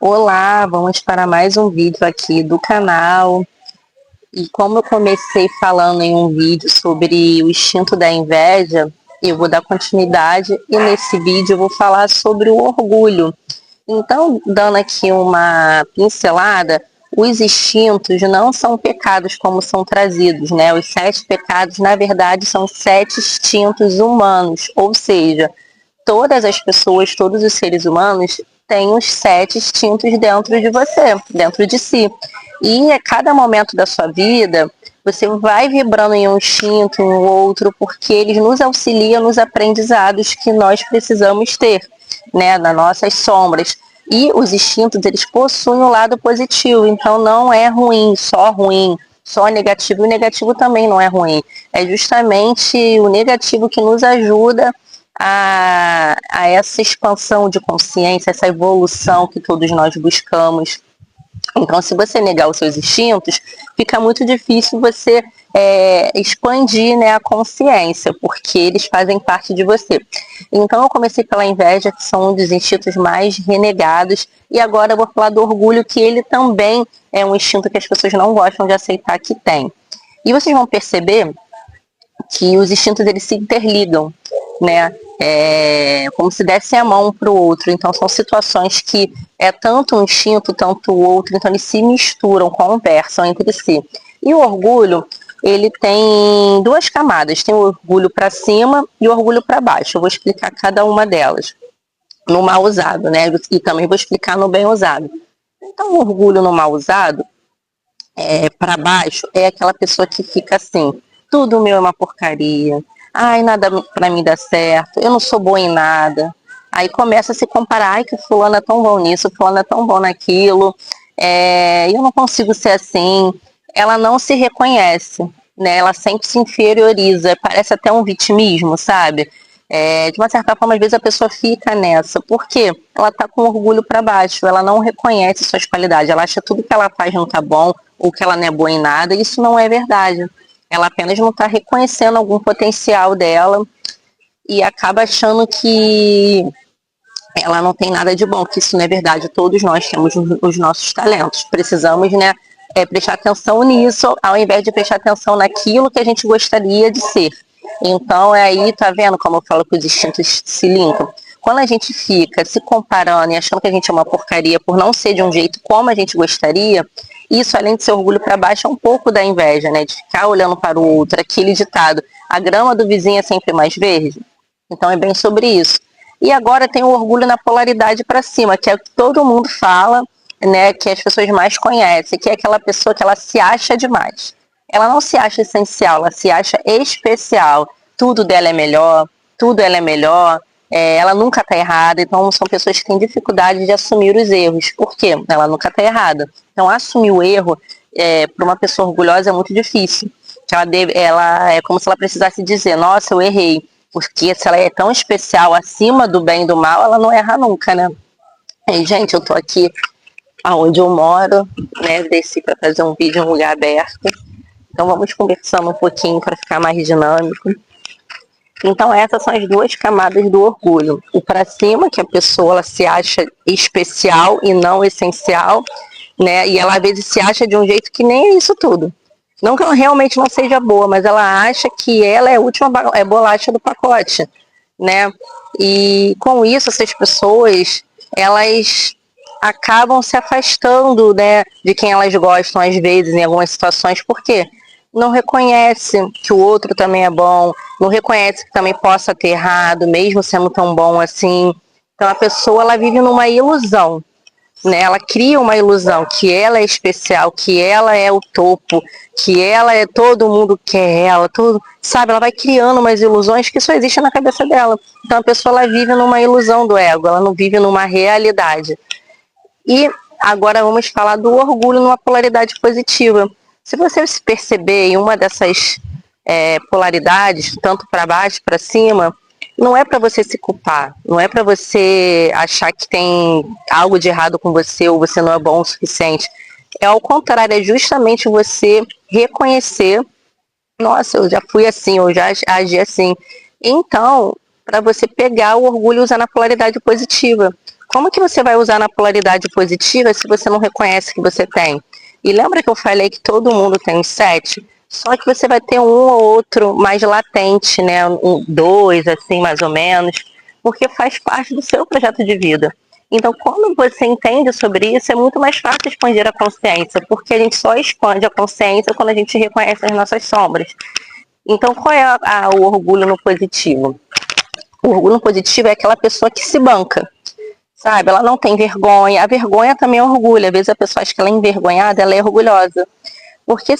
Olá, vamos para mais um vídeo aqui do canal. E como eu comecei falando em um vídeo sobre o instinto da inveja, eu vou dar continuidade e nesse vídeo eu vou falar sobre o orgulho. Então, dando aqui uma pincelada, os instintos não são pecados como são trazidos, né? Os 7 pecados, na verdade, são 7 instintos humanos, ou seja, todas as pessoas, todos os seres humanos têm os 7 instintos dentro de você, dentro de si. E a cada momento da sua vida, você vai vibrando em um instinto, em um outro, porque eles nos auxiliam nos aprendizados que nós precisamos ter, né, nas nossas sombras. E os instintos, eles possuem o lado positivo, então não é ruim, só negativo. E o negativo também não é ruim. É justamente o negativo que nos ajuda a essa expansão de consciência, essa evolução que todos nós buscamos. Então, se você negar os seus instintos, fica muito difícil você expandir, né, a consciência, porque eles fazem parte de você. Então, eu comecei pela inveja, que são um dos instintos mais renegados, e agora eu vou falar do orgulho, que ele também é um instinto que as pessoas não gostam de aceitar que tem. E vocês vão perceber que os instintos eles se interligam, né? Como se desse a mão para o outro. Então são situações que é tanto um instinto, tanto o outro, então eles se misturam, conversam entre si. E o orgulho, ele tem duas camadas, tem o orgulho para cima e o orgulho para baixo. Eu vou explicar cada uma delas no mal usado, né? E também vou explicar no bem usado. Então o orgulho no mal usado, para baixo, é aquela pessoa que fica assim: tudo meu é uma porcaria, ai, nada para mim dá certo, eu não sou boa em nada. Aí começa a se comparar: ai, que fulano é tão bom nisso, fulano é tão bom naquilo, eu não consigo ser assim. Ela não se reconhece, né? Ela sempre se inferioriza, parece até um vitimismo, sabe? De uma certa forma, às vezes a pessoa fica nessa, porque ela tá com orgulho para baixo, ela não reconhece suas qualidades, ela acha que tudo que ela faz não tá bom, ou que ela não é boa em nada. Isso não é verdade. Ela apenas não está reconhecendo algum potencial dela e acaba achando que ela não tem nada de bom, que isso não é verdade. Todos nós temos os nossos talentos. Precisamos, né, prestar atenção nisso, ao invés de prestar atenção naquilo que a gente gostaria de ser. Então, aí, tá vendo como eu falo que os instintos se linkam? Quando a gente fica se comparando e achando que a gente é uma porcaria por não ser de um jeito como a gente gostaria, isso, além de ser orgulho para baixo, é um pouco da inveja, né? De ficar olhando para o outro, aquele ditado: a grama do vizinho é sempre mais verde. Então, é bem sobre isso. E agora tem o orgulho na polaridade para cima, que é o que todo mundo fala, né? Que as pessoas mais conhecem, que é aquela pessoa que ela se acha demais. Ela não se acha essencial, ela se acha especial. Tudo dela é melhor, tudo ela é melhor, ela nunca está errada. Então são pessoas que têm dificuldade de assumir os erros. Por quê? Ela nunca está errada. Então assumir o erro para uma pessoa orgulhosa é muito difícil. Ela é como se ela precisasse dizer: nossa, eu errei. Porque se ela é tão especial, acima do bem e do mal, ela não erra nunca, né? E, gente, eu tô aqui aonde eu moro, né? Desci para fazer um vídeo em um lugar aberto. Então vamos conversando um pouquinho para ficar mais dinâmico. Então essas são as duas camadas do orgulho. O para cima, que a pessoa ela se acha especial e não essencial, né? E ela às vezes se acha de um jeito que nem é isso tudo. Não que ela realmente não seja boa, mas ela acha que ela é a última bolacha do pacote, né? E com isso essas pessoas, elas acabam se afastando, né, de quem elas gostam às vezes em algumas situações. Por quê? Não reconhece que o outro também é bom, não reconhece que também possa ter errado, mesmo sendo tão bom assim. Então a pessoa ela vive numa ilusão, né? Ela cria uma ilusão que ela é especial, que ela é o topo, que ela é todo mundo quer ela, tudo, sabe? Ela vai criando umas ilusões que só existem na cabeça dela. Então a pessoa ela vive numa ilusão do ego, ela não vive numa realidade. E agora vamos falar do orgulho numa polaridade positiva. Se você se perceber em uma dessas polaridades, tanto para baixo, para cima, não é para você se culpar, não é para você achar que tem algo de errado com você ou você não é bom o suficiente. É ao contrário, é justamente você reconhecer: nossa, eu já fui assim, eu já agi assim. Então, para você pegar o orgulho e usar na polaridade positiva. Como que você vai usar na polaridade positiva se você não reconhece que você tem? E lembra que eu falei que todo mundo tem um 7? Só que você vai ter um ou outro mais latente, né? Dois, assim, mais ou menos, porque faz parte do seu projeto de vida. Então, quando você entende sobre isso, é muito mais fácil expandir a consciência, porque a gente só expande a consciência quando a gente reconhece as nossas sombras. Então, qual é o orgulho no positivo? O orgulho no positivo é aquela pessoa que se banca, sabe? Ela não tem vergonha. A vergonha também é orgulho. Às vezes a pessoa acha que ela é envergonhada, ela é orgulhosa. Porque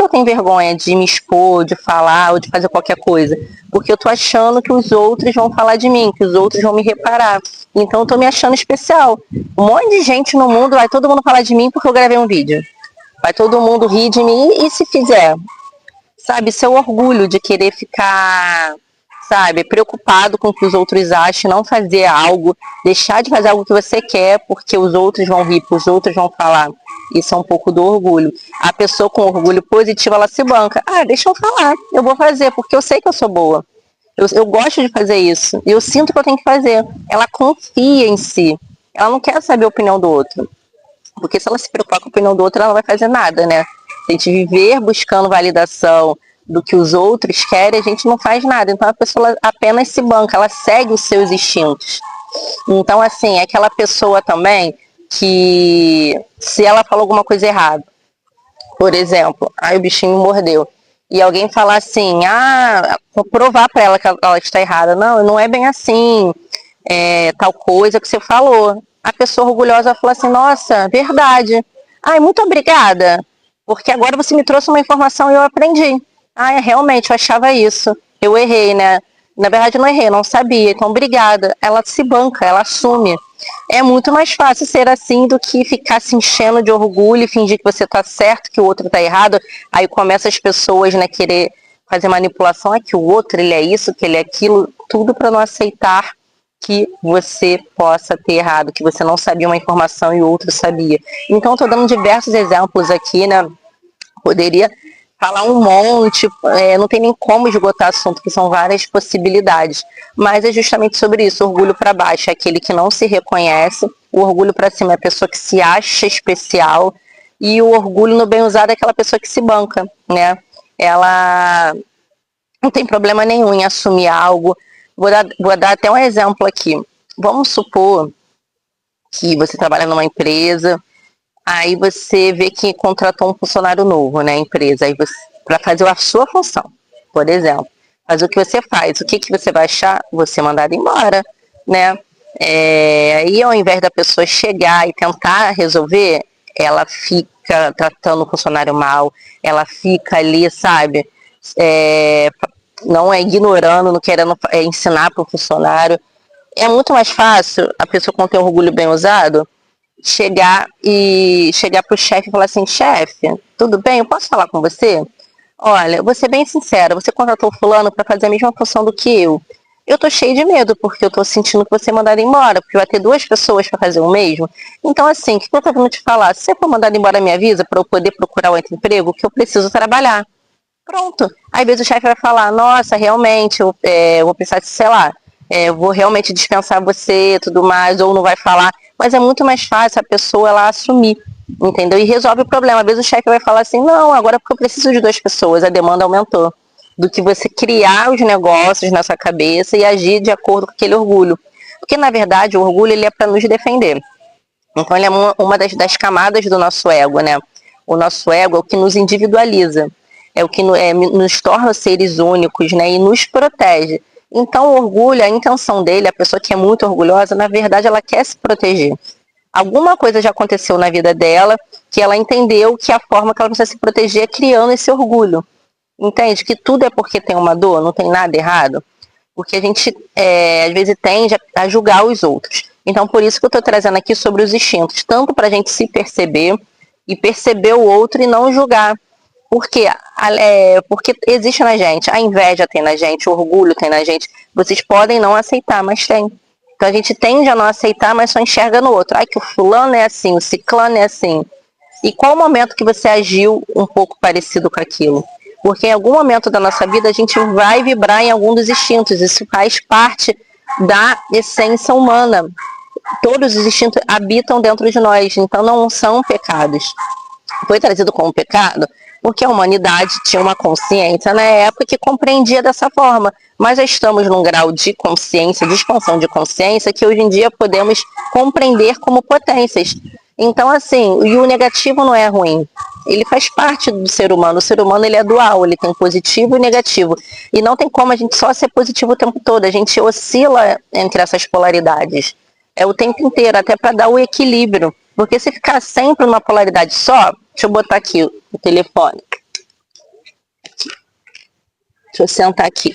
eu tenho vergonha de me expor, de falar ou de fazer qualquer coisa? Porque eu tô achando que os outros vão falar de mim, que os outros vão me reparar. Então eu tô me achando especial. Um monte de gente no mundo, vai todo mundo falar de mim porque eu gravei um vídeo. Vai todo mundo rir de mim e se fizer? Sabe, seu orgulho de querer ficar, sabe, preocupado com o que os outros acham, não fazer algo, deixar de fazer algo que você quer porque os outros vão rir, porque os outros vão falar. Isso é um pouco do orgulho. A pessoa com orgulho positivo, ela se banca. Ah, deixa eu falar, eu vou fazer, porque eu sei que eu sou boa. Eu gosto de fazer isso. E eu sinto que eu tenho que fazer. Ela confia em si. Ela não quer saber a opinião do outro. Porque se ela se preocupar com a opinião do outro, ela não vai fazer nada, né? Se a gente viver buscando validação do que os outros querem, a gente não faz nada. Então a pessoa apenas se banca, ela segue os seus instintos. Então, assim, é aquela pessoa também que, se ela falou alguma coisa errada, por exemplo, aí o bichinho me mordeu, e alguém falar assim, vou provar pra ela que ela está errada. Não, não é bem assim, tal coisa que você falou. A pessoa orgulhosa fala assim, nossa, verdade. Ai, muito obrigada, porque agora você me trouxe uma informação e eu aprendi. Realmente, eu achava isso. Eu errei, né? Na verdade, eu não errei, eu não sabia. Então, obrigada. Ela se banca, ela assume. É muito mais fácil ser assim do que ficar se enchendo de orgulho e fingir que você tá certo, que o outro tá errado. Aí começa as pessoas, né, querer fazer manipulação, que o outro, ele é isso, que ele é aquilo, tudo para não aceitar que você possa ter errado, que você não sabia uma informação e o outro sabia. Então, estou dando diversos exemplos aqui, né? Poderia falar um monte, não tem nem como esgotar assunto, que são várias possibilidades. Mas é justamente sobre isso. O orgulho para baixo é aquele que não se reconhece, o orgulho para cima é a pessoa que se acha especial, e o orgulho no bem usado é aquela pessoa que se banca, né? Ela não tem problema nenhum em assumir algo. Vou dar até um exemplo aqui. Vamos supor que você trabalha numa empresa, aí você vê que contratou um funcionário novo, né, empresa, aí para fazer a sua função, por exemplo. Mas o que você faz? O que você vai achar? Você mandado embora, né? Aí ao invés da pessoa chegar e tentar resolver, ela fica tratando o funcionário mal, ela fica ali, sabe? Não é ignorando, não querendo ensinar para o funcionário. É muito mais fácil a pessoa com ter orgulho bem usado chegar pro chefe e falar assim, chefe, tudo bem? Eu posso falar com você? Olha, vou ser bem sincera, você contratou fulano para fazer a mesma função do que eu. Eu tô cheio de medo, porque eu tô sentindo que você é mandado embora, porque vai ter duas pessoas para fazer o mesmo. Então, assim, o que eu tô vindo te falar? Se você for mandado embora, me avisa para eu poder procurar outro emprego, que eu preciso trabalhar. Pronto. Aí, às vezes o chefe vai falar, nossa, realmente, eu vou precisar de, sei lá, eu vou realmente dispensar você, tudo mais, ou não vai falar. Mas é muito mais fácil a pessoa ela assumir, entendeu? E resolve o problema. Às vezes o chefe vai falar assim, não, agora porque eu preciso de duas pessoas, a demanda aumentou. Do que você criar os negócios na sua cabeça e agir de acordo com aquele orgulho. Porque, na verdade, o orgulho ele é para nos defender. Então, ele é uma das camadas do nosso ego, né? O nosso ego é o que nos individualiza, é o que nos torna seres únicos, né? E nos protege. Então, o orgulho, a intenção dele, a pessoa que é muito orgulhosa, na verdade, ela quer se proteger. Alguma coisa já aconteceu na vida dela que ela entendeu que a forma que ela precisa se proteger é criando esse orgulho. Entende? Que tudo é porque tem uma dor, não tem nada errado. Porque a gente, às vezes, tende a julgar os outros. Então, por isso que eu estou trazendo aqui sobre os instintos. Tanto para a gente se perceber e perceber o outro e não julgar. Por quê? Porque existe na gente, a inveja tem na gente, o orgulho tem na gente. Vocês podem não aceitar, mas tem. Então a gente tende a não aceitar, mas só enxerga no outro. Ai, que o fulano é assim, o ciclano é assim. E qual o momento que você agiu um pouco parecido com aquilo? Porque em algum momento da nossa vida a gente vai vibrar em algum dos instintos. Isso faz parte da essência humana. todos os instintos habitam dentro de nós, então não são pecados. Foi trazido como pecado porque a humanidade tinha uma consciência na época que compreendia dessa forma, mas já estamos num grau de consciência, de expansão de consciência, que hoje em dia podemos compreender como potências. Então, assim, e o negativo não é ruim, ele faz parte do ser humano. O ser humano, ele é dual, ele tem positivo e negativo, e não tem como a gente só ser positivo o tempo todo, a gente oscila entre essas polaridades, o tempo inteiro, até para dar o equilíbrio. Porque se ficar sempre numa polaridade só, deixa eu botar aqui o telefone. Deixa eu sentar aqui.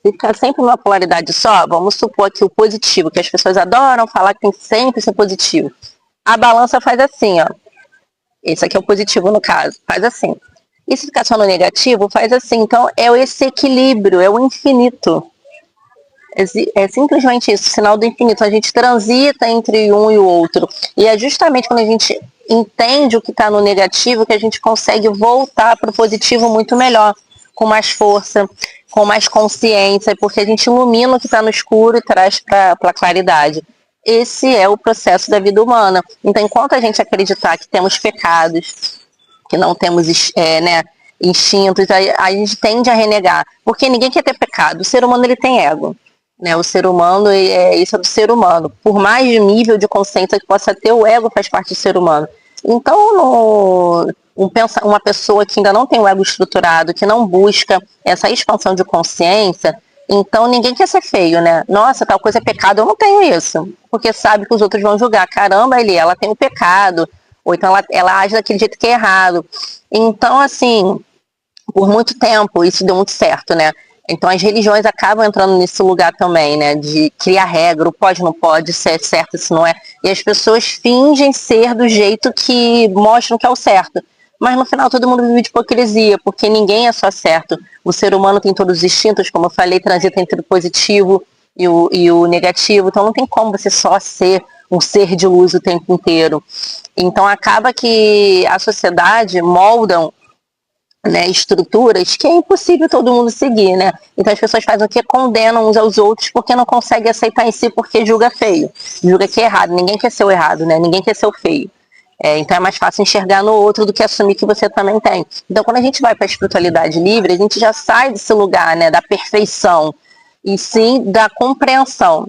Se ficar sempre numa polaridade só, vamos supor que o positivo, que as pessoas adoram falar que tem que sempre ser positivo. A balança faz assim, ó. Esse aqui é o positivo no caso, faz assim. E se ficar só no negativo, faz assim. Então é esse equilíbrio, é o infinito. É simplesmente isso, sinal do infinito. A gente transita entre um e o outro. E é justamente quando a gente entende o que está no negativo que a gente consegue voltar para o positivo muito melhor, com mais força, com mais consciência, porque a gente ilumina o que está no escuro e traz para a claridade. Esse é o processo da vida humana. Então, enquanto a gente acreditar que temos pecados, que não temos instintos, a gente tende a renegar. Porque ninguém quer ter pecado. O ser humano, ele tem ego. Né, o ser humano, isso é do ser humano. Por mais nível de consciência que possa ter, o ego faz parte do ser humano. Então, uma pessoa que ainda não tem o ego estruturado, que não busca essa expansão de consciência, então ninguém quer ser feio, né? Nossa, tal coisa é pecado, eu não tenho isso. Porque sabe que os outros vão julgar. Caramba, ela tem o pecado. Ou então ela age daquele jeito que é errado. Então, assim, por muito tempo, isso deu muito certo, né? Então as religiões acabam entrando nesse lugar também, né? De criar regra, o pode, não pode, se é certo, se não é. E as pessoas fingem ser do jeito que mostram que é o certo. Mas no final todo mundo vive de hipocrisia, porque ninguém é só certo. O ser humano tem todos os instintos, como eu falei, transita entre o positivo e o negativo. Então não tem como você só ser um ser de luz o tempo inteiro. Então acaba que a sociedade moldam, né, estruturas que é impossível todo mundo seguir, né? Então as pessoas fazem o que? Condenam uns aos outros porque não conseguem aceitar em si, porque julga feio, julga que é errado. Ninguém quer ser o errado, né? Ninguém quer ser o feio. Então é mais fácil enxergar no outro do que assumir que você também tem. Então quando a gente vai para a espiritualidade livre, a gente já sai desse lugar, né, da perfeição, e sim da compreensão.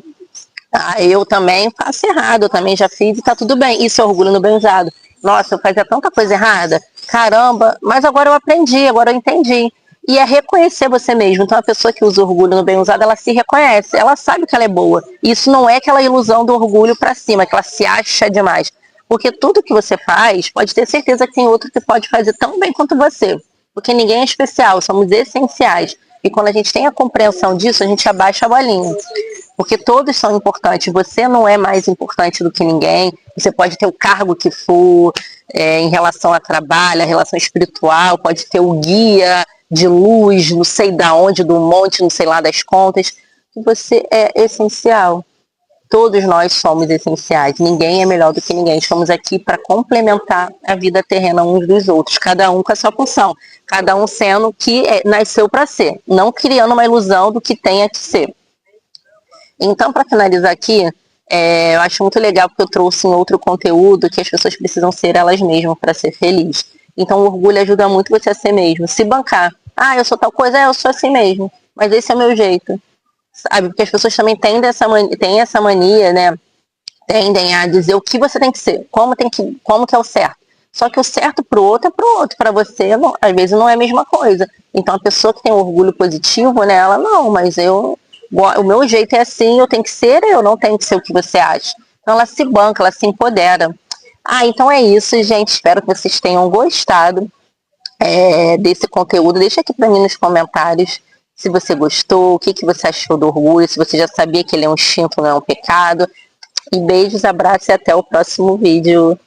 Eu também faço errado, eu também já fiz e tá tudo bem. Isso é orgulho no bem usado. Nossa, eu fazia tanta coisa errada, caramba, mas agora eu aprendi, agora eu entendi. E é reconhecer você mesmo. Então a pessoa que usa orgulho no bem usado, ela se reconhece, ela sabe que ela é boa. Isso não é aquela ilusão do orgulho para cima, que ela se acha demais. Porque tudo que você faz, pode ter certeza que tem outro que pode fazer tão bem quanto você. Porque ninguém é especial, somos essenciais. E quando a gente tem a compreensão disso, a gente abaixa a bolinha. Porque todos são importantes. Você não é mais importante do que ninguém. Você pode ter o cargo que for, em relação a trabalho, a relação espiritual, pode ter o guia de luz, não sei da onde, do monte, não sei lá das contas. Você é essencial. Todos nós somos essenciais. Ninguém é melhor do que ninguém. Estamos aqui para complementar a vida terrena uns dos outros. Cada um com a sua função. Cada um sendo o que nasceu para ser. Não criando uma ilusão do que tenha que ser. Então, para finalizar aqui, eu acho muito legal porque eu trouxe um outro conteúdo que as pessoas precisam ser elas mesmas para ser feliz. Então, o orgulho ajuda muito você a ser mesmo. Se bancar. Eu sou tal coisa, eu sou assim mesmo. Mas esse é o meu jeito. Sabe? Porque as pessoas também têm essa mania, né? Tendem a dizer o que você tem que ser, como que é o certo. Só que o certo pro outro é pro outro, para você, não, às vezes não é a mesma coisa. Então a pessoa que tem um orgulho positivo, né, ela não, mas o meu jeito é assim, eu tenho que ser, eu não tenho que ser o que você acha. Então ela se banca, ela se empodera. Então é isso, gente. Espero que vocês tenham gostado desse conteúdo. Deixa aqui para mim nos comentários se você gostou, o que você achou do orgulho, se você já sabia que ele é um instinto, não é um pecado. E beijos, abraços e até o próximo vídeo.